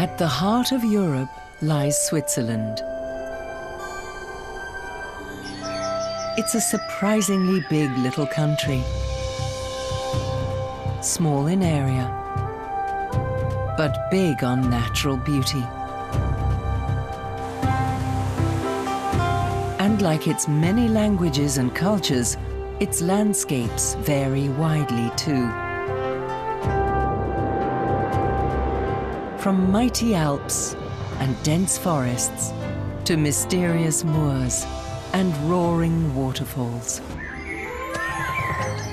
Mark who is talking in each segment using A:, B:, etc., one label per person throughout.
A: At the heart of Europe lies Switzerland. It's a surprisingly big little country. Small in area, but big on natural beauty. And like its many languages and cultures, its landscapes vary widely too. From mighty Alps and dense forests to mysterious moors and roaring waterfalls.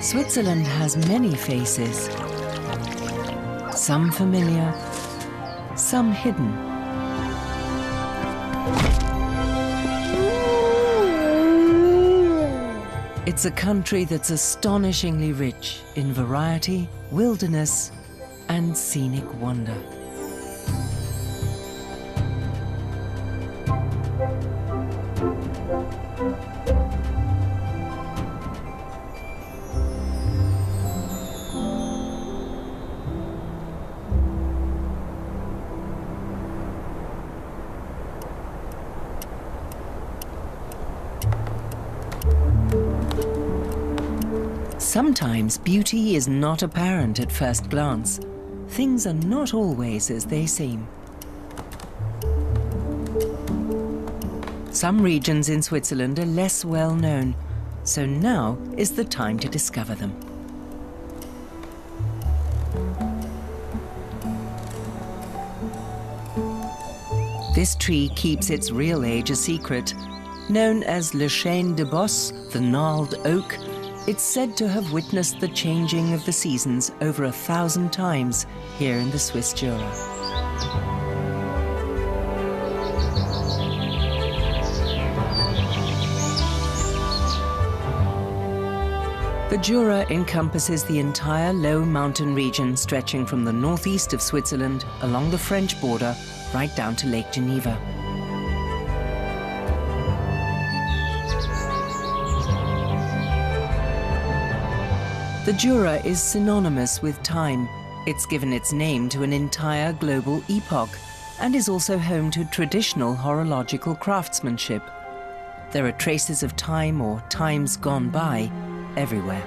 A: Switzerland has many faces, some familiar, some hidden. It's a country that's astonishingly rich in variety, wilderness, and scenic wonder. Sometimes beauty is not apparent at first glance. Things are not always as they seem. Some regions in Switzerland are less well known, so now is the time to discover them. This tree keeps its real age a secret. Known as Le Chêne de Beauce, the gnarled oak, it's said to have witnessed the changing of the seasons over 1,000 times here in the Swiss Jura. The Jura encompasses the entire low mountain region stretching from the northeast of Switzerland along the French border right down to Lake Geneva. The Jura is synonymous with time. It's given its name to an entire global epoch and is also home to traditional horological craftsmanship. There are traces of time or times gone by everywhere.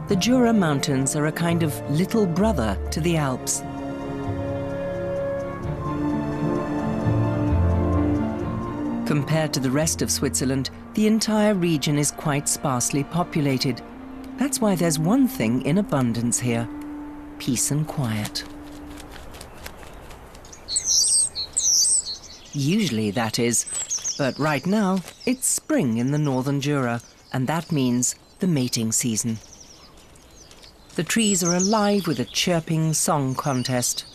A: The Jura Mountains are a kind of little brother to the Alps. Compared to the rest of Switzerland, the entire region is quite sparsely populated. That's why there's one thing in abundance here: peace and quiet. Usually, that is. But right now, it's spring in the northern Jura, and that means the mating season. The trees are alive with a chirping song contest.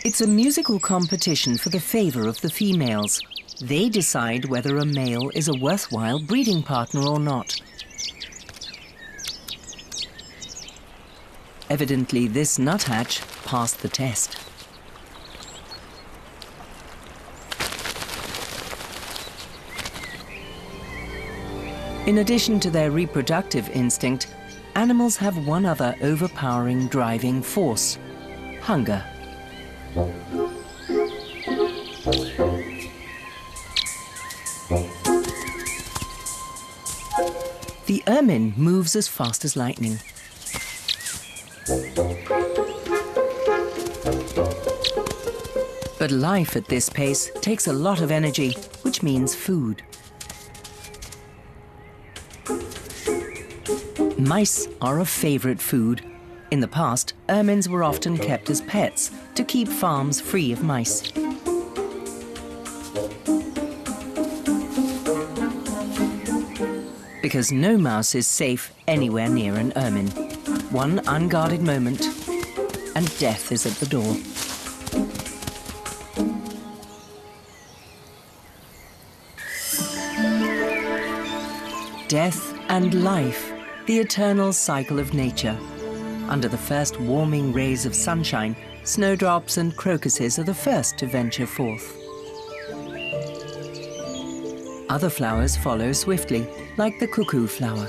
A: It's a musical competition for the favor of the females. They decide whether a male is a worthwhile breeding partner or not. Evidently, this nuthatch passed the test. In addition to their reproductive instinct, animals have one other overpowering driving force: hunger. The ermine moves as fast as lightning. But life at this pace takes a lot of energy, which means food. Mice are a favorite food. In the past, ermines were often kept as pets to keep farms free of mice. Because no mouse is safe anywhere near an ermine. One unguarded moment, and death is at the door. Death and life, the eternal cycle of nature. Under the first warming rays of sunshine, snowdrops and crocuses are the first to venture forth. Other flowers follow swiftly, like the cuckoo flower.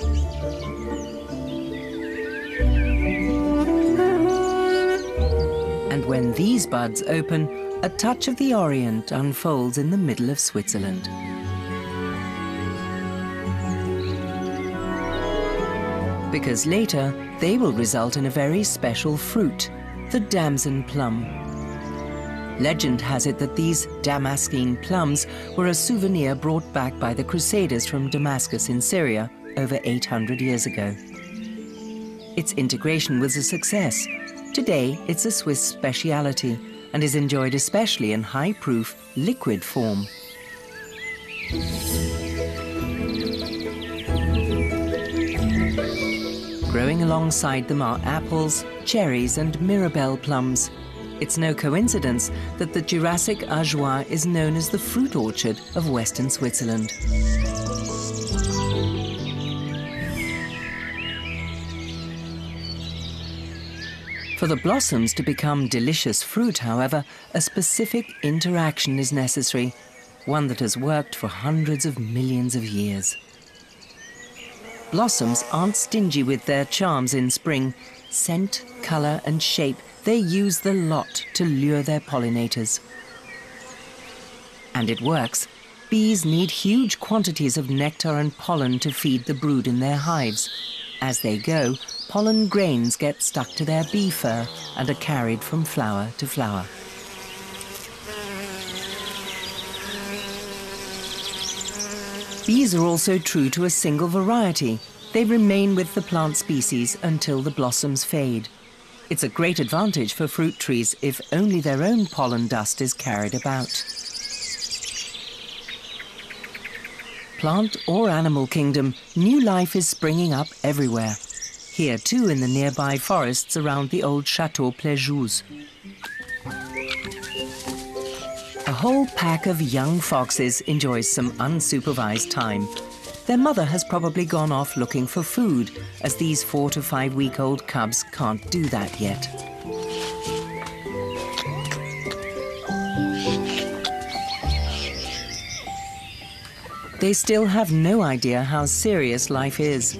A: And when these buds open, a touch of the Orient unfolds in the middle of Switzerland. Because later, they will result in a very special fruit, the damson plum. Legend has it that these Damascene plums were a souvenir brought back by the Crusaders from Damascus in Syria over 800 years ago. Its integration was a success. Today, it's a Swiss speciality and is enjoyed especially in high-proof liquid form. Growing alongside them are apples, cherries and Mirabelle plums. It's no coincidence that the Jurassic Ajoie is known as the fruit orchard of western Switzerland. For the blossoms to become delicious fruit, however, a specific interaction is necessary, one that has worked for hundreds of millions of years. Blossoms aren't stingy with their charms in spring. Scent, color and shape, they use the lot to lure their pollinators. And it works. Bees need huge quantities of nectar and pollen to feed the brood in their hives. As they go, pollen grains get stuck to their bee fur and are carried from flower to flower. Bees are also true to a single variety. They remain with the plant species until the blossoms fade. It's a great advantage for fruit trees if only their own pollen dust is carried about. Plant or animal kingdom, new life is springing up everywhere. Here too in the nearby forests around the old Chateau Plejous. A whole pack of young foxes enjoys some unsupervised time. Their mother has probably gone off looking for food, as these 4 to 5 week-old cubs can't do that yet. They still have no idea how serious life is.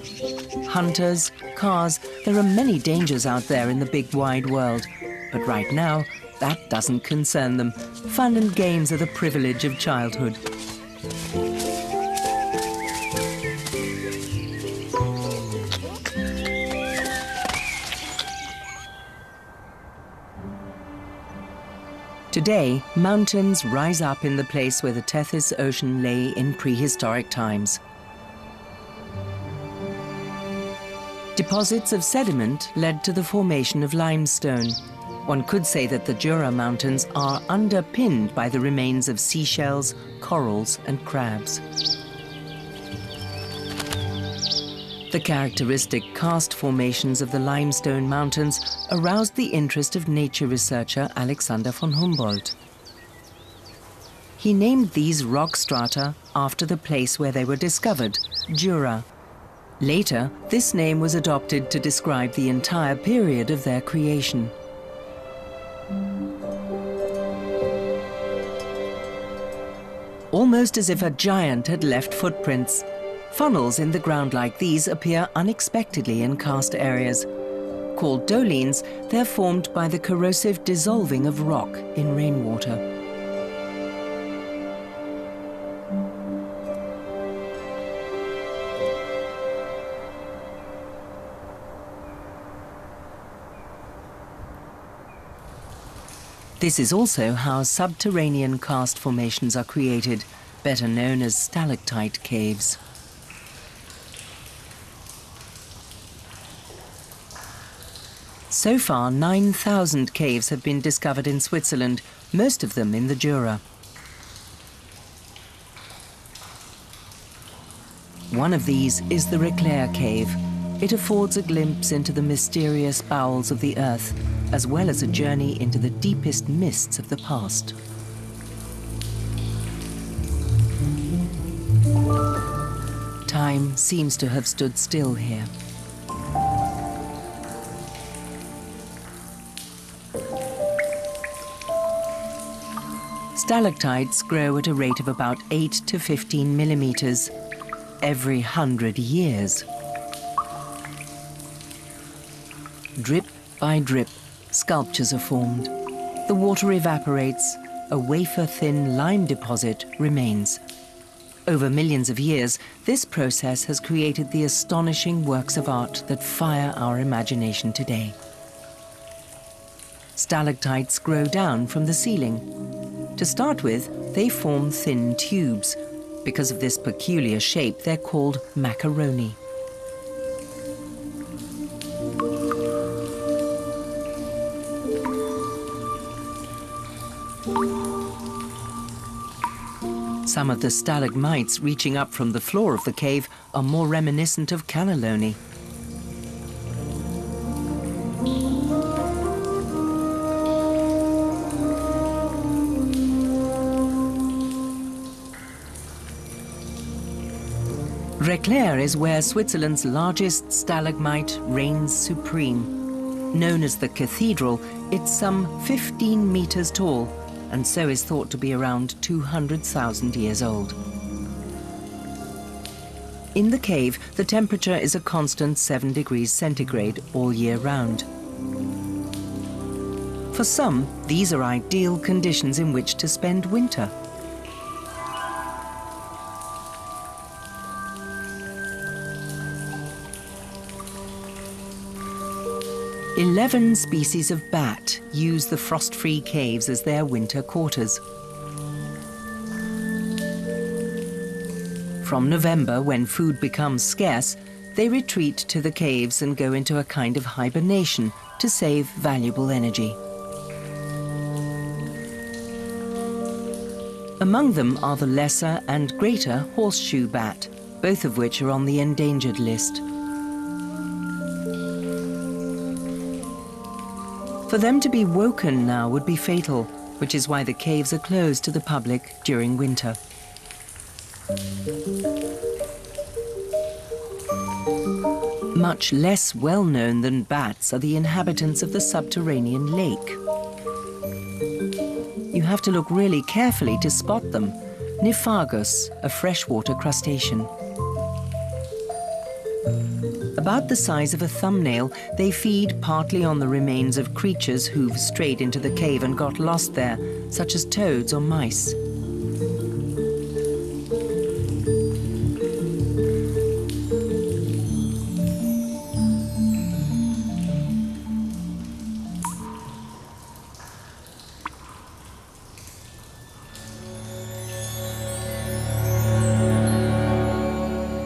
A: Hunters, cars, there are many dangers out there in the big wide world. But right now, that doesn't concern them. Fun and games are the privilege of childhood. Today, mountains rise up in the place where the Tethys Ocean lay in prehistoric times. Deposits of sediment led to the formation of limestone. One could say that the Jura Mountains are underpinned by the remains of seashells, corals and crabs. The characteristic karst formations of the limestone mountains aroused the interest of nature researcher Alexander von Humboldt. He named these rock strata after the place where they were discovered, Jura. Later, this name was adopted to describe the entire period of their creation. Almost as if a giant had left footprints. Funnels in the ground like these appear unexpectedly in karst areas. Called dolines, they're formed by the corrosive dissolving of rock in rainwater. This is also how subterranean karst formations are created, better known as stalactite caves. So far, 9,000 caves have been discovered in Switzerland, most of them in the Jura. One of these is the Reclair Cave. It affords a glimpse into the mysterious bowels of the earth, as well as a journey into the deepest mists of the past. Time seems to have stood still here. Stalactites grow at a rate of about 8 to 15 millimeters every 100 years. Drip by drip, sculptures are formed. The water evaporates, a wafer-thin lime deposit remains. Over millions of years, this process has created the astonishing works of art that fire our imagination today. Stalactites grow down from the ceiling. To start with, they form thin tubes. Because of this peculiar shape, they're called macaroni. Some of the stalagmites reaching up from the floor of the cave are more reminiscent of cannelloni. Reclair is where Switzerland's largest stalagmite reigns supreme. Known as the Cathedral, it's some 15 meters tall, and so is thought to be around 200,000 years old. In the cave, the temperature is a constant 7 degrees centigrade all year round. For some, these are ideal conditions in which to spend winter. "11 species of bat use the frost-free caves as their winter quarters. From November, when food becomes scarce, they retreat to the caves and go into a kind of hibernation to save valuable energy. Among them are the lesser and greater horseshoe bat, both of which are on the endangered list. For them to be woken now would be fatal, which is why the caves are closed to the public during winter. Much less well known than bats are the inhabitants of the subterranean lake. You have to look really carefully to spot them. Niphagus, a freshwater crustacean. About the size of a thumbnail, they feed partly on the remains of creatures who've strayed into the cave and got lost there, such as toads or mice.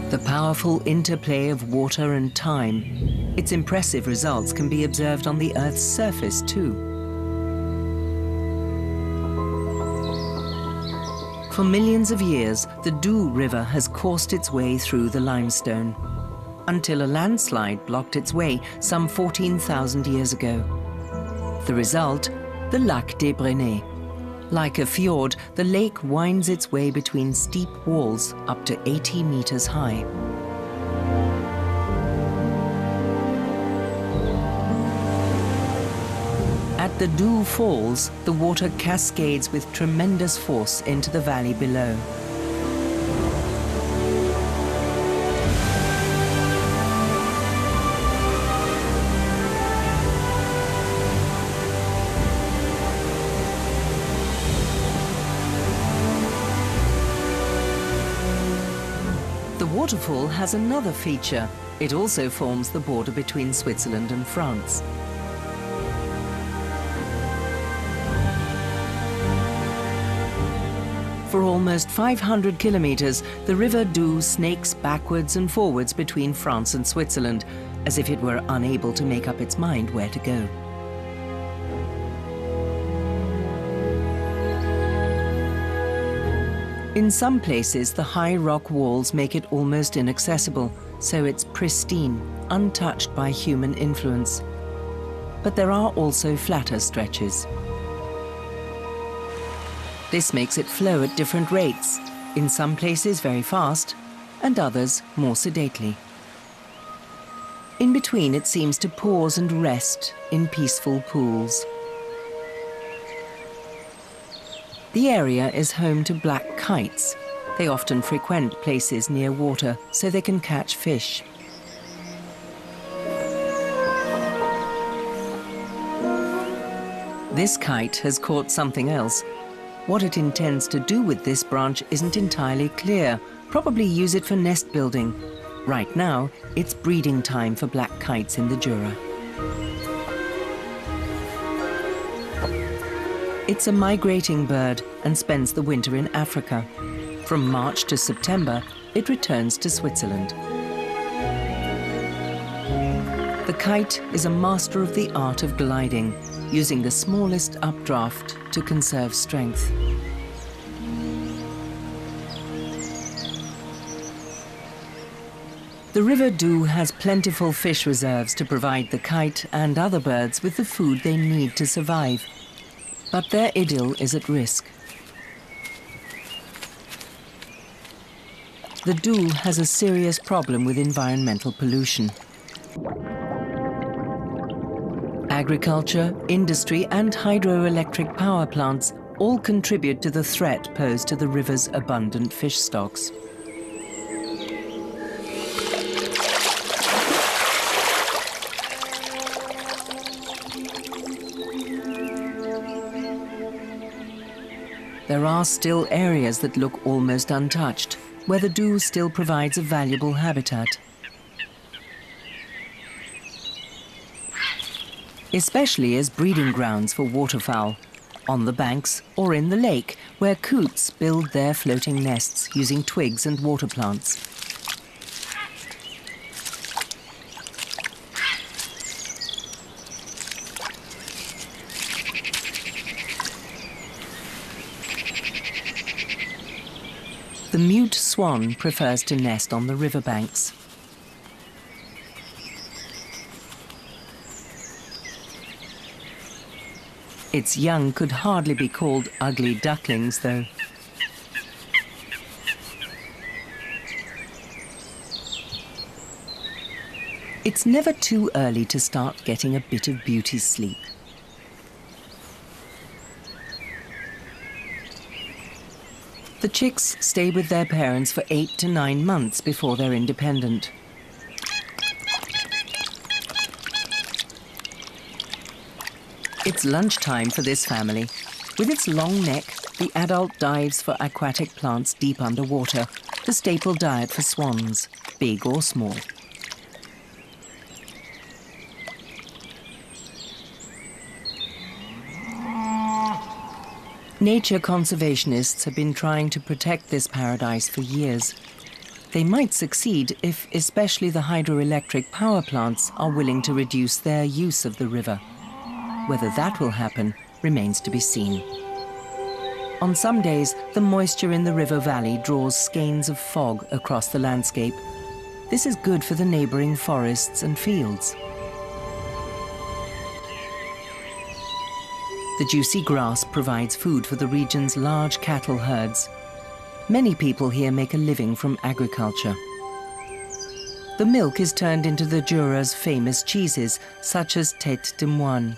A: The powerful interplay of water and time. Its impressive results can be observed on the Earth's surface too. For millions of years, the Doubs River has coursed its way through the limestone, until a landslide blocked its way some 14,000 years ago. The result, the Lac des Brenets. Like a fjord, the lake winds its way between steep walls up to 80 meters high. At the Doubs Falls, the water cascades with tremendous force into the valley below. The waterfall has another feature. It also forms the border between Switzerland and France. For almost 500 kilometers, the River Doubs snakes backwards and forwards between France and Switzerland, as if it were unable to make up its mind where to go. In some places, the high rock walls make it almost inaccessible, so it's pristine, untouched by human influence. But there are also flatter stretches. This makes it flow at different rates, in some places very fast, and others more sedately. In between, it seems to pause and rest in peaceful pools. The area is home to black kites. They often frequent places near water so they can catch fish. This kite has caught something else. What it intends to do with this branch isn't entirely clear. Probably use it for nest building. Right now, it's breeding time for black kites in the Jura. It's a migrating bird and spends the winter in Africa. From March to September, it returns to Switzerland. The kite is a master of the art of gliding, using the smallest updraft to conserve strength. The River Doubs has plentiful fish reserves to provide the kite and other birds with the food they need to survive. But their idyll is at risk. The Doubs has a serious problem with environmental pollution. Agriculture, industry and hydroelectric power plants all contribute to the threat posed to the river's abundant fish stocks. There are still areas that look almost untouched, where the Doubs still provides a valuable habitat. Especially as breeding grounds for waterfowl, on the banks or in the lake, where coots build their floating nests using twigs and water plants. The mute swan prefers to nest on the riverbanks. Its young could hardly be called ugly ducklings, though. It's never too early to start getting a bit of beauty sleep. The chicks stay with their parents for 8 to 9 months before they're independent. It's lunchtime for this family. With its long neck, the adult dives for aquatic plants deep underwater, the staple diet for swans, big or small. Nature conservationists have been trying to protect this paradise for years. They might succeed if especially the hydroelectric power plants are willing to reduce their use of the river. Whether that will happen remains to be seen. On some days, the moisture in the river valley draws skeins of fog across the landscape. This is good for the neighboring forests and fields. The juicy grass provides food for the region's large cattle herds. Many people here make a living from agriculture. The milk is turned into the Jura's famous cheeses, such as Tête de Moine.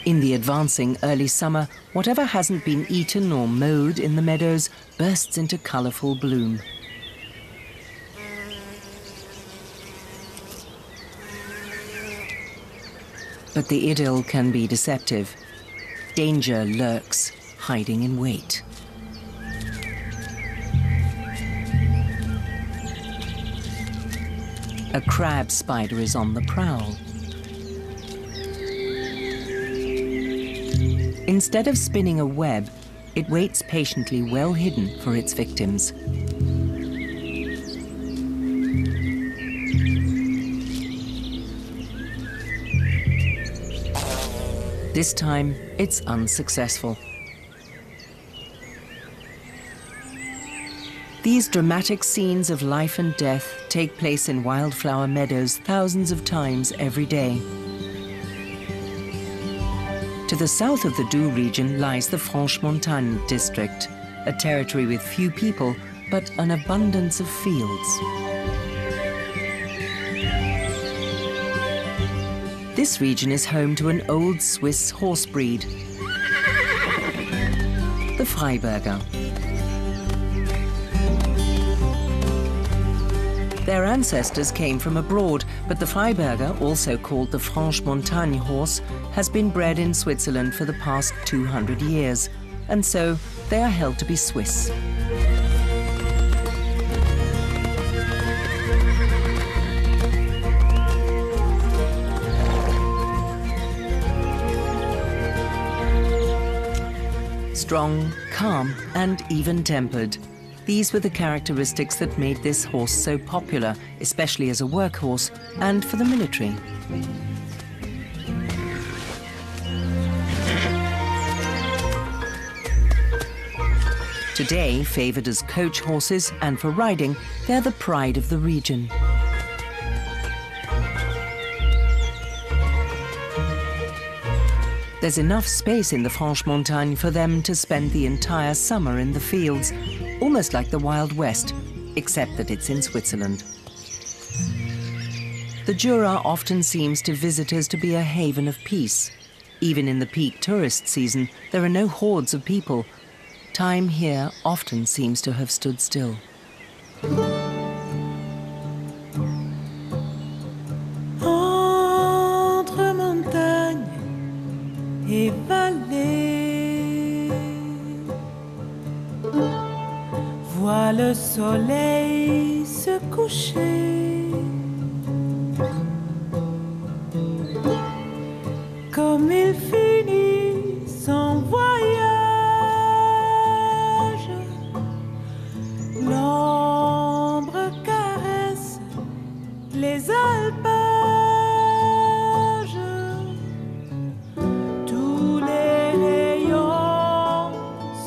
A: In the advancing early summer, whatever hasn't been eaten or mowed in the meadows bursts into colourful bloom. But the idyll can be deceptive. Danger lurks, hiding in wait. A crab spider is on the prowl. Instead of spinning a web, it waits patiently well hidden for its victims. This time, it's unsuccessful. These dramatic scenes of life and death take place in wildflower meadows thousands of times every day. To the south of the Doubs region lies the Franche-Montagne district, a territory with few people, but an abundance of fields. This region is home to an old Swiss horse breed, the Freiberger. Their ancestors came from abroad, but the Freiberger, also called the Franche-Montagne horse, has been bred in Switzerland for the past 200 years, and so they are held to be Swiss. Strong, calm, and even-tempered. These were the characteristics that made this horse so popular, especially as a workhorse and for the military. Today, favored as coach horses and for riding, they're the pride of the region. There's enough space in the Franche-Montagne for them to spend the entire summer in the fields, almost like the Wild West, except that it's in Switzerland. The Jura often seems to visitors to be a haven of peace. Even in the peak tourist season, there are no hordes of people. Time here often seems to have stood still.
B: Entre montagne et vallée, vois le soleil se coucher. Comme il finit son voyage, l'ombre caresse les alpages. Tous les rayons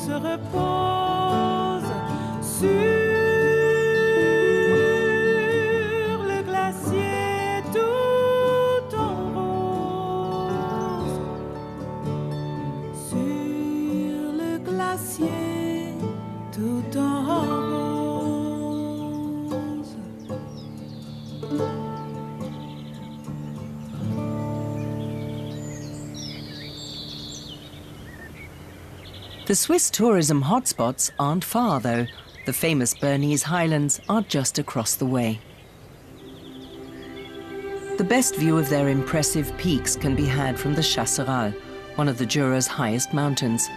B: se reposent sur le glacier tout en rose. Sur le glacier tout en rose.
A: The Swiss tourism hotspots aren't far, though. The famous Bernese Highlands are just across the way. The best view of their impressive peaks can be had from the Chasseral, one of the Jura's highest mountains.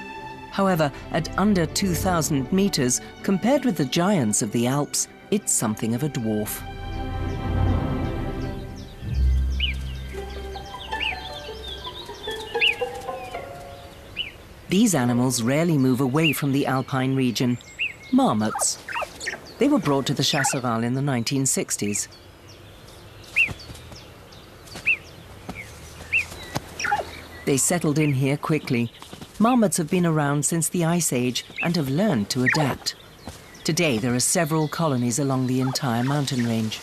A: However, at under 2,000 meters, compared with the giants of the Alps, it's something of a dwarf. These animals rarely move away from the alpine region. Marmots. They were brought to the Chasseral in the 1960s. They settled in here quickly. Marmots have been around since the Ice Age and have learned to adapt. Today, there are several colonies along the entire mountain range.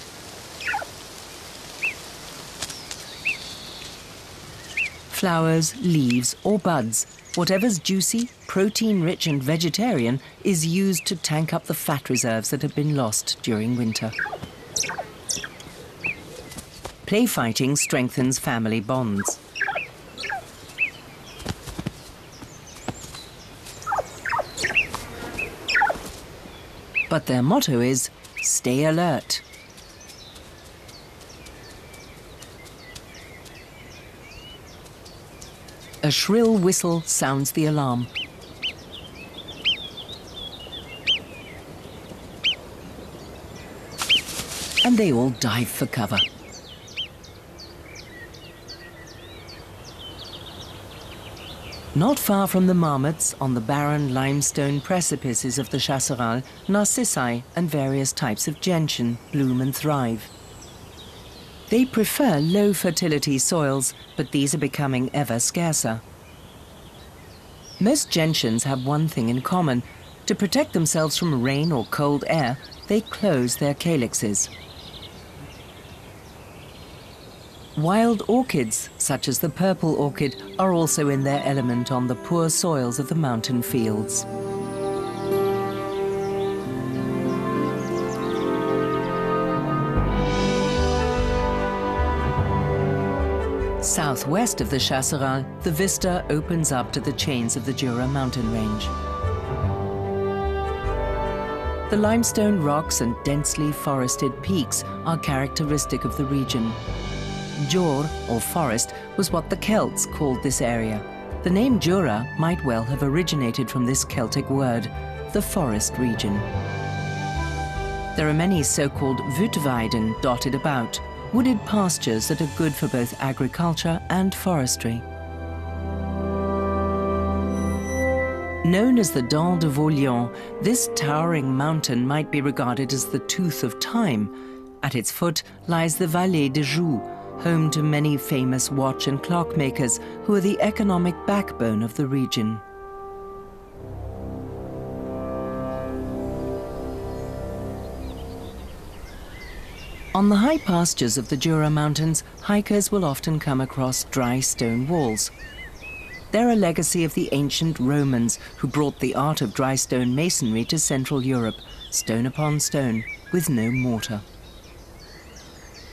A: Flowers, leaves, or buds, whatever's juicy, protein-rich and vegetarian is used to tank up the fat reserves that have been lost during winter. Play fighting strengthens family bonds. But their motto is, stay alert. A shrill whistle sounds the alarm. And they all dive for cover. Not far from the marmots, on the barren limestone precipices of the Chasseral, narcissi and various types of gentian bloom and thrive. They prefer low fertility soils, but these are becoming ever scarcer. Most gentians have one thing in common. To protect themselves from rain or cold air, they close their calyxes. Wild orchids, such as the purple orchid, are also in their element on the poor soils of the mountain fields. Southwest of the Chasseral, the vista opens up to the chains of the Jura mountain range. The limestone rocks and densely forested peaks are characteristic of the region. Jor, or forest, was what the Celts called this area. The name Jura might well have originated from this Celtic word, the forest region. There are many so-called Wutweiden dotted about, wooded pastures that are good for both agriculture and forestry. Known as the Dent de Vaulion, this towering mountain might be regarded as the tooth of time. At its foot lies the Vallée de Joux, home to many famous watch and clockmakers who are the economic backbone of the region. On the high pastures of the Jura Mountains, hikers will often come across dry stone walls. They're a legacy of the ancient Romans who brought the art of dry stone masonry to Central Europe, stone upon stone, with no mortar.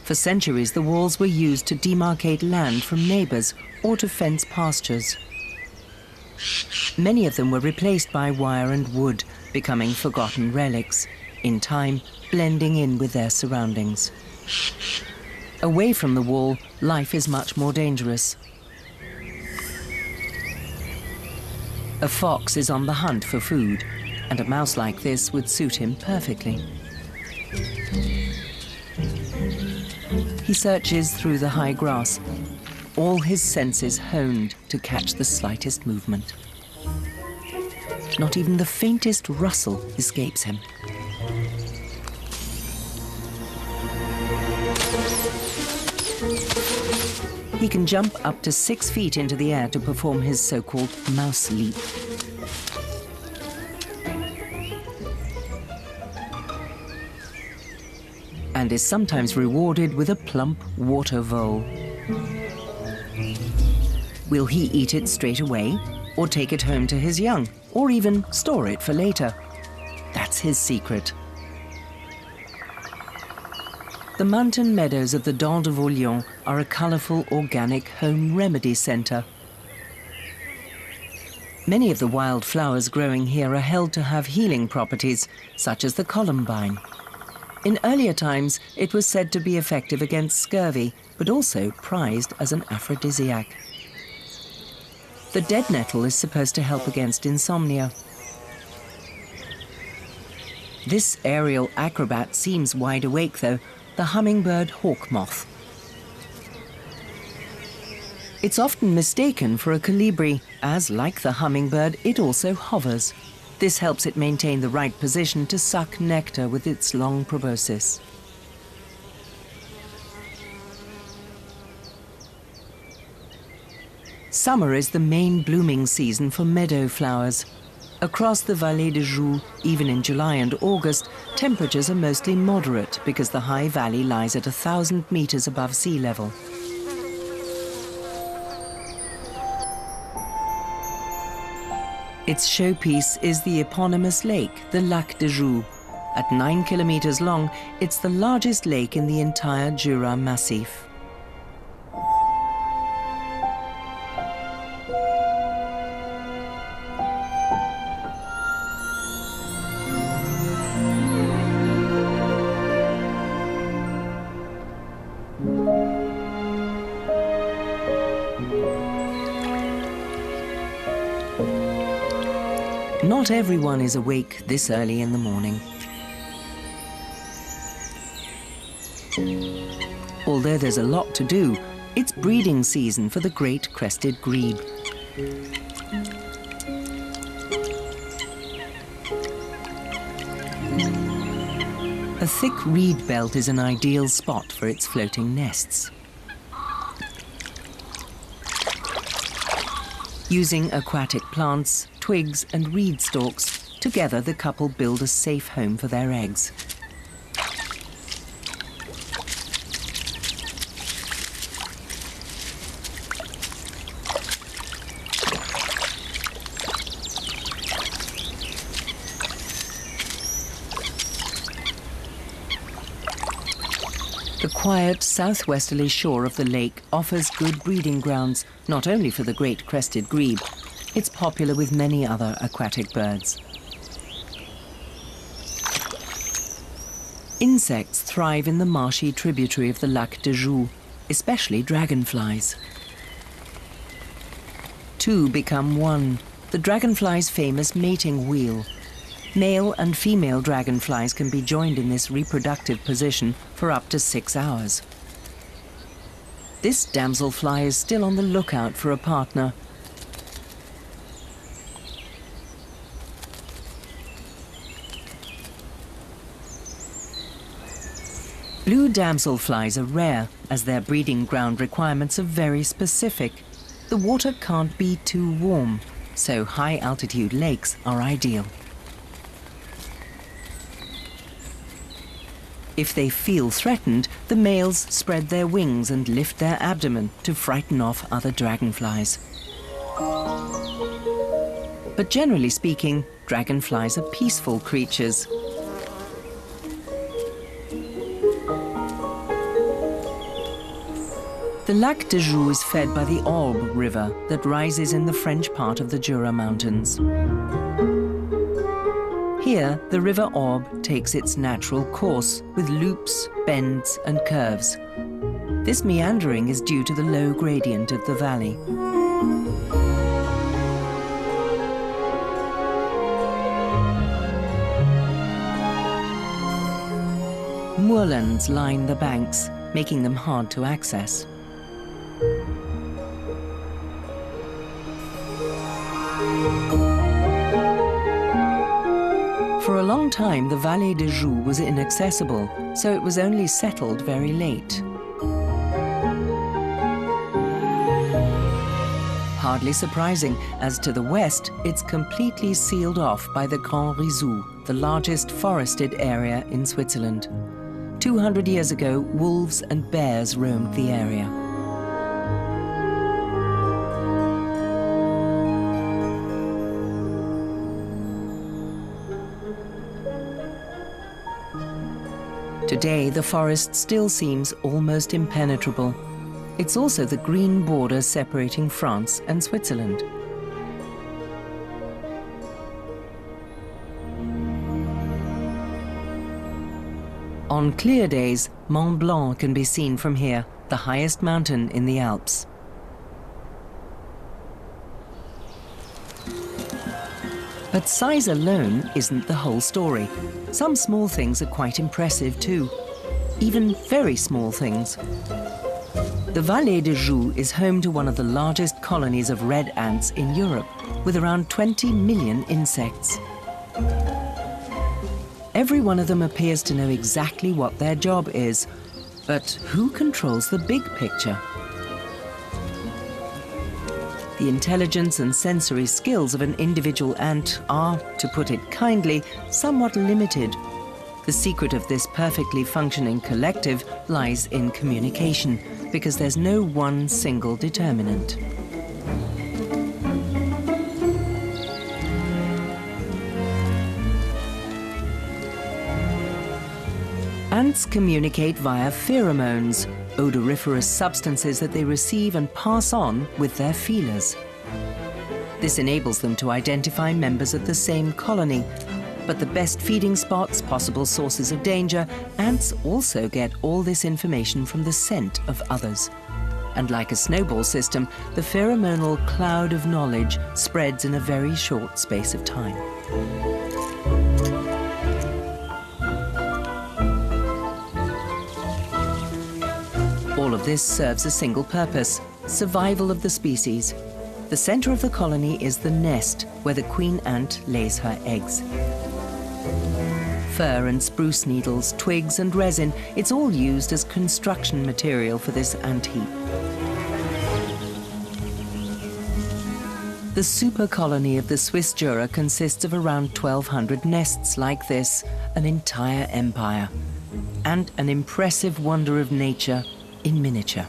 A: For centuries, the walls were used to demarcate land from neighbors or to fence pastures. Many of them were replaced by wire and wood, becoming forgotten relics, in time blending in with their surroundings. Away from the wall, life is much more dangerous. A fox is on the hunt for food, and a mouse like this would suit him perfectly. He searches through the high grass, all his senses honed to catch the slightest movement. Not even the faintest rustle escapes him. He can jump up to 6 feet into the air to perform his so-called mouse leap. And is sometimes rewarded with a plump water vole. Will he eat it straight away, or take it home to his young, or even store it for later? That's his secret. The mountain meadows of the Dent de Vaulion are a colourful organic home remedy centre. Many of the wild flowers growing here are held to have healing properties, such as the columbine. In earlier times, it was said to be effective against scurvy, but also prized as an aphrodisiac. The dead nettle is supposed to help against insomnia. This aerial acrobat seems wide awake, though, the hummingbird hawk moth. It's often mistaken for a colibri, as, like the hummingbird, it also hovers. This helps it maintain the right position to suck nectar with its long proboscis. Summer is the main blooming season for meadow flowers. Across the Vallée de Joux, even in July and August, temperatures are mostly moderate because the high valley lies at 1,000 meters above sea level. Its showpiece is the eponymous lake, the Lac de Joux. At 9 kilometers long, it's the largest lake in the entire Jura Massif. Not everyone is awake this early in the morning. Although there's a lot to do, it's breeding season for the great crested grebe. A thick reed belt is an ideal spot for its floating nests. Using aquatic plants, twigs and reed stalks, together the couple build a safe home for their eggs. The quiet southwesterly shore of the lake offers good breeding grounds, not only for the great crested grebe. It's popular with many other aquatic birds. Insects thrive in the marshy tributary of the Lac de Joux, especially dragonflies. Two become one, the dragonfly's famous mating wheel. Male and female dragonflies can be joined in this reproductive position for up to 6 hours. This damselfly is still on the lookout for a partner. Blue damselflies are rare, as their breeding ground requirements are very specific. The water can't be too warm, so high-altitude lakes are ideal. If they feel threatened, the males spread their wings and lift their abdomen to frighten off other dragonflies. But generally speaking, dragonflies are peaceful creatures. The Lac de Joux is fed by the Orbe River that rises in the French part of the Jura Mountains. Here, the River Orbe takes its natural course with loops, bends and curves. This meandering is due to the low gradient of the valley. Moorlands line the banks, making them hard to access. For a long time, the Vallée de Joux was inaccessible, so it was only settled very late. Hardly surprising, as to the west, it's completely sealed off by the Grand Rizou, the largest forested area in Switzerland. 200 years ago, wolves and bears roamed the area. Today, the forest still seems almost impenetrable. It's also the green border separating France and Switzerland. On clear days, Mont Blanc can be seen from here, the highest mountain in the Alps. But size alone isn't the whole story. Some small things are quite impressive too, even very small things. The Vallée de Joux is home to one of the largest colonies of red ants in Europe, with around 20 million insects. Every one of them appears to know exactly what their job is, but who controls the big picture? The intelligence and sensory skills of an individual ant are, to put it kindly, somewhat limited. The secret of this perfectly functioning collective lies in communication, because there's no one single determinant. Ants communicate via pheromones, odoriferous substances that they receive and pass on with their feelers. This enables them to identify members of the same colony. But the best feeding spots, possible sources of danger, ants also get all this information from the scent of others. And like a snowball system, the pheromonal cloud of knowledge spreads in a very short space of time. All of this serves a single purpose: survival of the species. The center of the colony is the nest, where the queen ant lays her eggs. Fir and spruce needles, twigs and resin, it's all used as construction material for this ant heap. The super colony of the Swiss Jura consists of around 1,200 nests like this, an entire empire, and an impressive wonder of nature in miniature.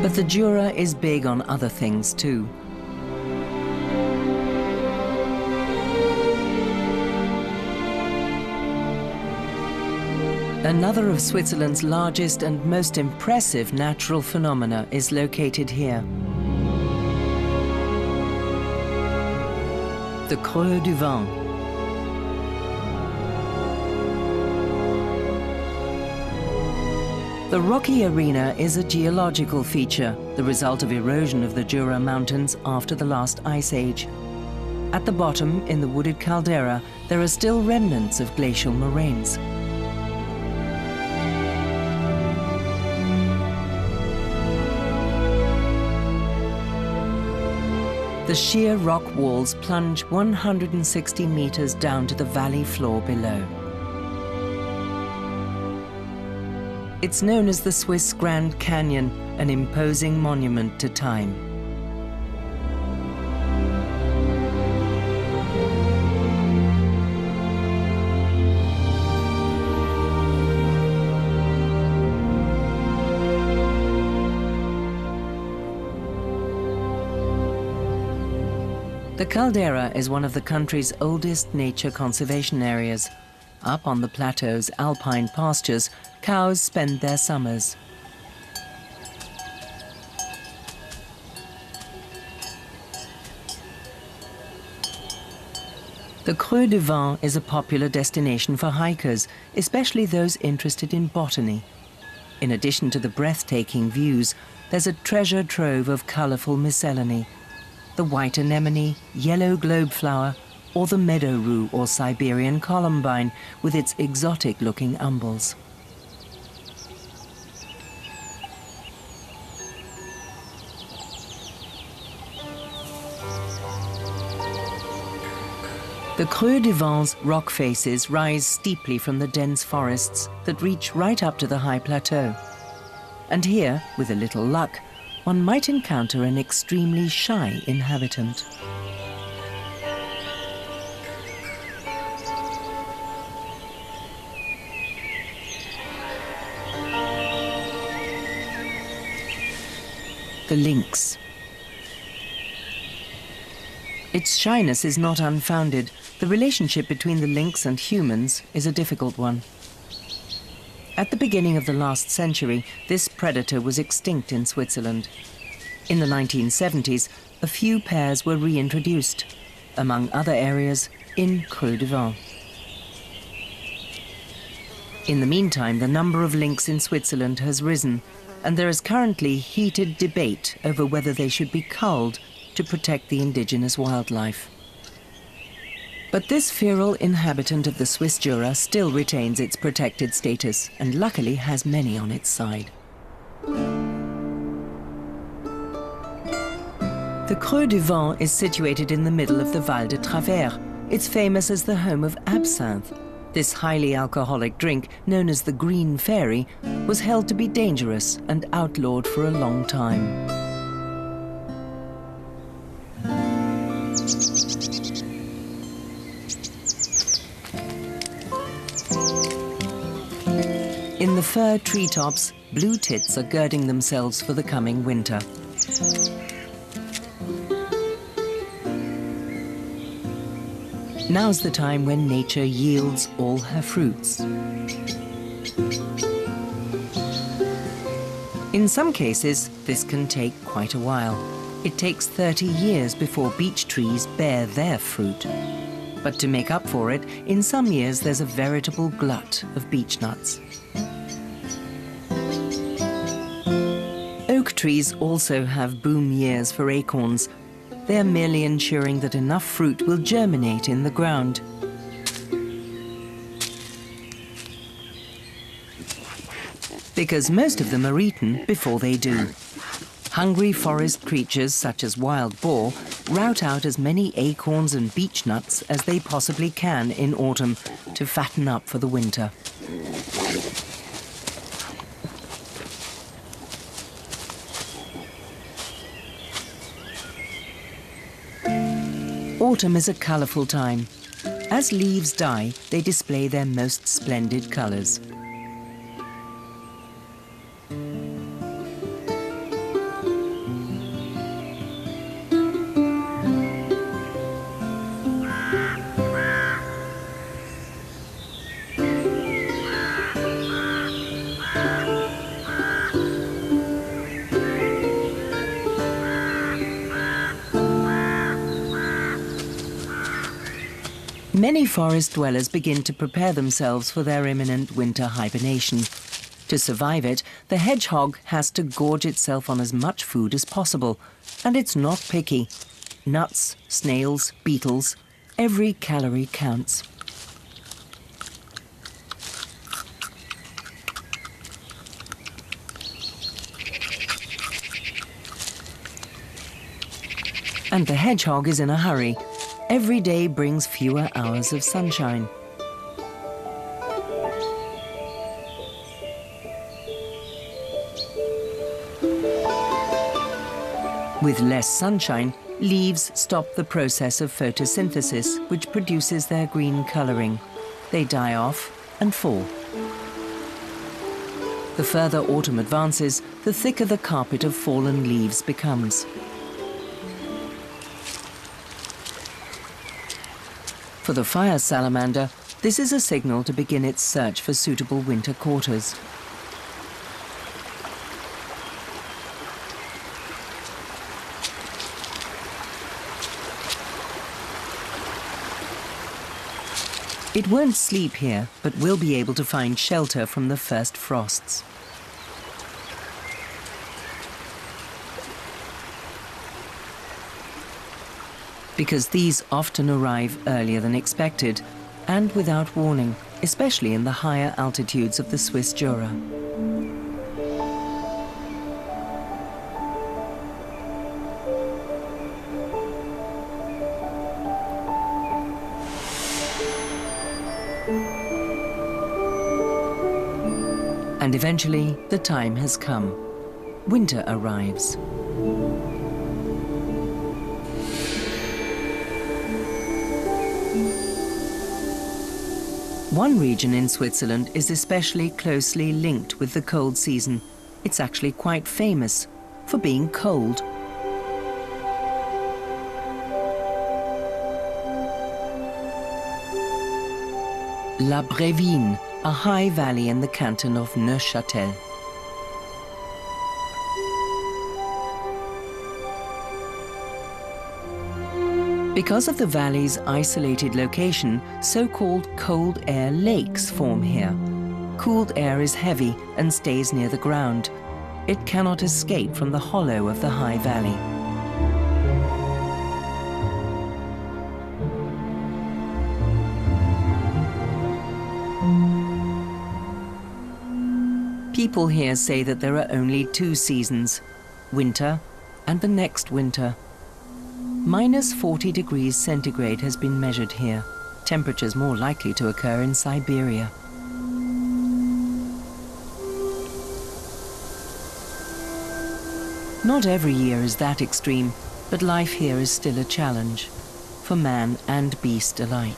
A: But the Jura is big on other things too. Another of Switzerland's largest and most impressive natural phenomena is located here. The Creux du Vent. The rocky arena is a geological feature, the result of erosion of the Jura Mountains after the last ice age. At the bottom, in the wooded caldera, there are still remnants of glacial moraines. The sheer rock walls plunge 160 meters down to the valley floor below. It's known as the Swiss Grand Canyon, an imposing monument to time. The caldera is one of the country's oldest nature conservation areas. Up on the plateau's alpine pastures, cows spend their summers. The Creux du Vent is a popular destination for hikers, especially those interested in botany. In addition to the breathtaking views, there's a treasure trove of colorful miscellany. The white anemone, yellow globeflower, or the meadow rue or Siberian columbine with its exotic-looking umbels. The Creux du Vent's rock faces rise steeply from the dense forests that reach right up to the high plateau. And here, with a little luck, one might encounter an extremely shy inhabitant. The lynx. Its shyness is not unfounded. The relationship between the lynx and humans is a difficult one. At the beginning of the last century, this predator was extinct in Switzerland. In the 1970s, a few pairs were reintroduced, among other areas, in Creux du Vent. In the meantime, the number of lynx in Switzerland has risen, and there is currently heated debate over whether they should be culled to protect the indigenous wildlife. But this feral inhabitant of the Swiss Jura still retains its protected status and luckily has many on its side. The Creux du Vent is situated in the middle of the Val de Travers. It's famous as the home of absinthe. This highly alcoholic drink, known as the Green Fairy, was held to be dangerous and outlawed for a long time. In the fir treetops, blue tits are girding themselves for the coming winter. Now's the time when nature yields all her fruits. In some cases, this can take quite a while. It takes 30 years before beech trees bear their fruit. But to make up for it, in some years there's a veritable glut of beech nuts. Oak trees also have boom years for acorns. They're merely ensuring that enough fruit will germinate in the ground. Because most of them are eaten before they do. Hungry forest creatures such as wild boar rout out as many acorns and beech nuts as they possibly can in autumn to fatten up for the winter. Autumn is a colourful time. As leaves die, they display their most splendid colours. Many forest dwellers begin to prepare themselves for their imminent winter hibernation. To survive it, the hedgehog has to gorge itself on as much food as possible, and it's not picky. Nuts, snails, beetles, every calorie counts. And the hedgehog is in a hurry. Every day brings fewer hours of sunshine. With less sunshine, leaves stop the process of photosynthesis, which produces their green coloring. They die off and fall. The further autumn advances, the thicker the carpet of fallen leaves becomes. For the fire salamander, this is a signal to begin its search for suitable winter quarters. It won't sleep here, but will be able to find shelter from the first frosts. Because these often arrive earlier than expected and without warning, especially in the higher altitudes of the Swiss Jura. And eventually, the time has come. Winter arrives. One region in Switzerland is especially closely linked with the cold season. It's actually quite famous for being cold. La Brévine, a high valley in the canton of Neuchâtel. Because of the valley's isolated location, so-called cold air lakes form here. Cooled air is heavy and stays near the ground. It cannot escape from the hollow of the high valley. People here say that there are only two seasons, winter and the next winter. Minus 40 degrees centigrade has been measured here, temperatures more likely to occur in Siberia. Not every year is that extreme, but life here is still a challenge, for man and beast alike.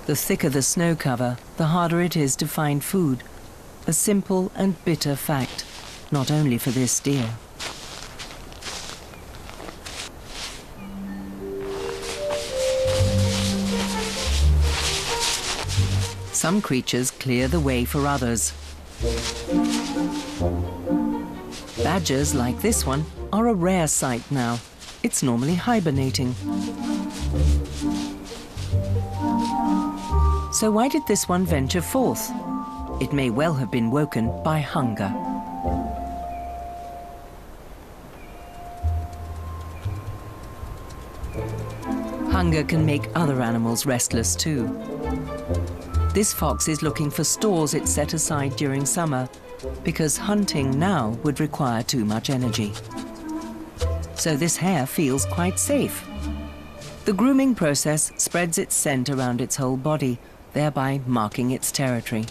A: The thicker the snow cover, the harder it is to find food. A simple and bitter fact, not only for this deer. Some creatures clear the way for others. Badgers, like this one, are a rare sight now. It's normally hibernating. So why did this one venture forth? It may well have been woken by hunger. Hunger can make other animals restless too. This fox is looking for stores it set aside during summer, because hunting now would require too much energy. So this hare feels quite safe. The grooming process spreads its scent around its whole body, thereby marking its territory.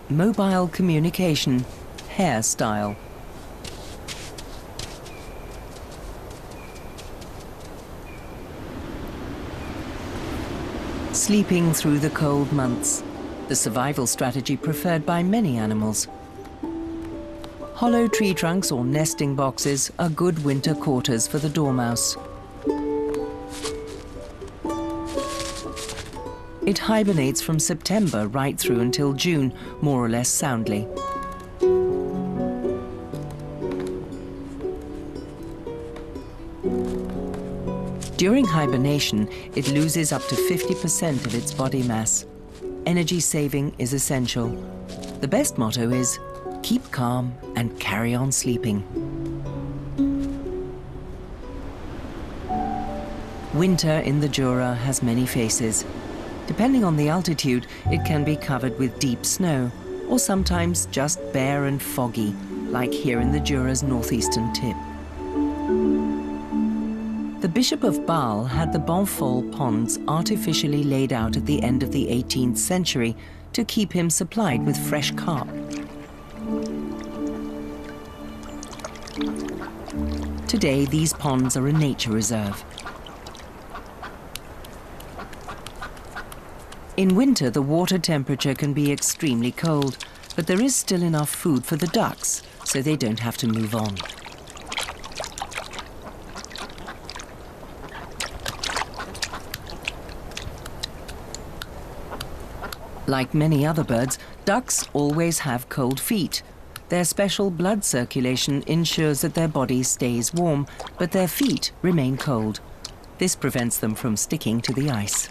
A: Mobile communication, hare style. Sleeping through the cold months, the survival strategy preferred by many animals. Hollow tree trunks or nesting boxes are good winter quarters for the dormouse. It hibernates from September right through until June, more or less soundly. During hibernation, it loses up to 50% of its body mass. Energy saving is essential. The best motto is, keep calm and carry on sleeping. Winter in the Jura has many faces. Depending on the altitude, it can be covered with deep snow, or sometimes just bare and foggy, like here in the Jura's northeastern tip. The Bishop of Bâle had the Bonfol ponds artificially laid out at the end of the 18th century to keep him supplied with fresh carp. Today, these ponds are a nature reserve. In winter, the water temperature can be extremely cold, but there is still enough food for the ducks, so they don't have to move on. Like many other birds, ducks always have cold feet. Their special blood circulation ensures that their body stays warm, but their feet remain cold. This prevents them from sticking to the ice.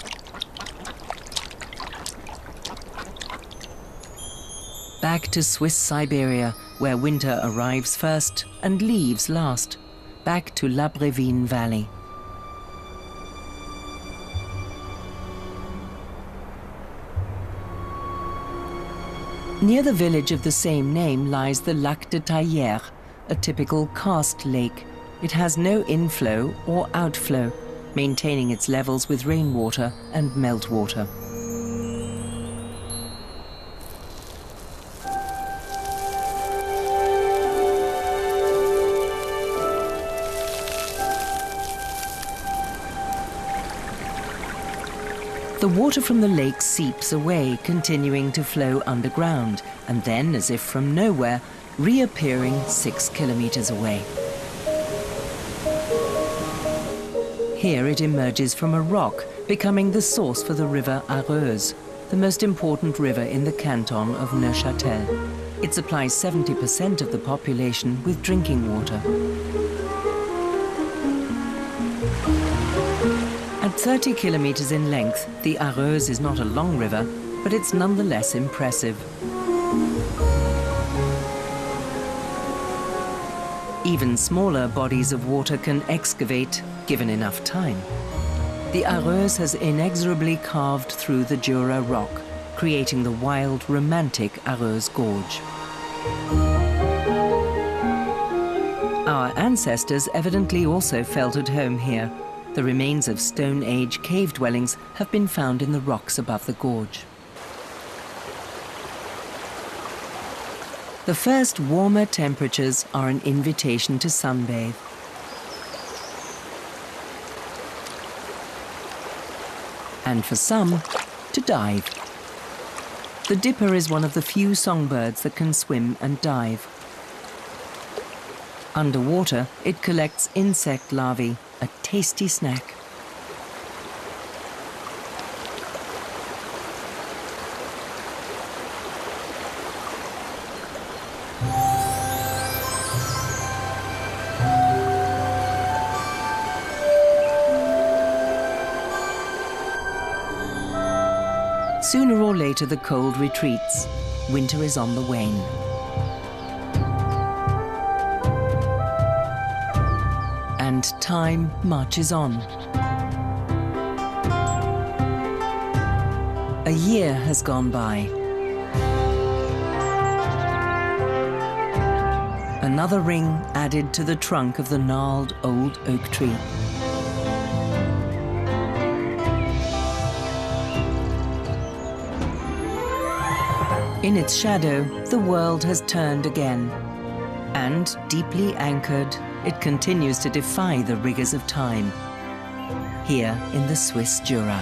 A: Back to Swiss Siberia, where winter arrives first and leaves last. Back to La Brévine Valley. Near the village of the same name lies the Lac de Taillère, a typical karst lake. It has no inflow or outflow, maintaining its levels with rainwater and meltwater. The water from the lake seeps away, continuing to flow underground, and then, as if from nowhere, reappearing 6 kilometers away. Here it emerges from a rock, becoming the source for the river Areuse, the most important river in the canton of Neuchâtel. It supplies 70% of the population with drinking water. At 30 kilometers in length, the Areuse is not a long river, but it's nonetheless impressive. Even smaller bodies of water can excavate, given enough time. The Areuse has inexorably carved through the Jura rock, creating the wild, romantic Areuse Gorge. Our ancestors evidently also felt at home here. The remains of Stone Age cave dwellings have been found in the rocks above the gorge. The first warmer temperatures are an invitation to sunbathe. And for some, to dive. The dipper is one of the few songbirds that can swim and dive. Underwater, it collects insect larvae, a tasty snack. Sooner or later, the cold retreats. Winter is on the wane. And time marches on. A year has gone by. Another ring added to the trunk of the gnarled old oak tree. In its shadow, the world has turned again. And, deeply anchored, it continues to defy the rigors of time, here in the Swiss Jura.